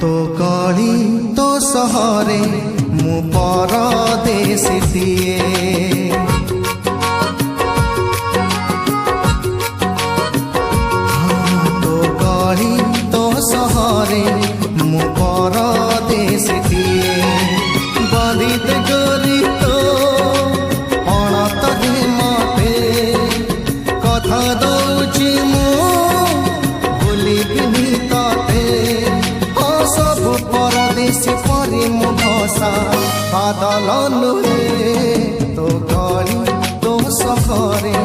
तो गली तो सहरे मु परदेशीटिए तो गली तो सहरे मु परदेशीटिए बांधित गरी तो अणत मते कथा दौची मु भूलिबिनी तते सबु परदेशी परि मु भसा बादल नुहे तो गली तो सहरे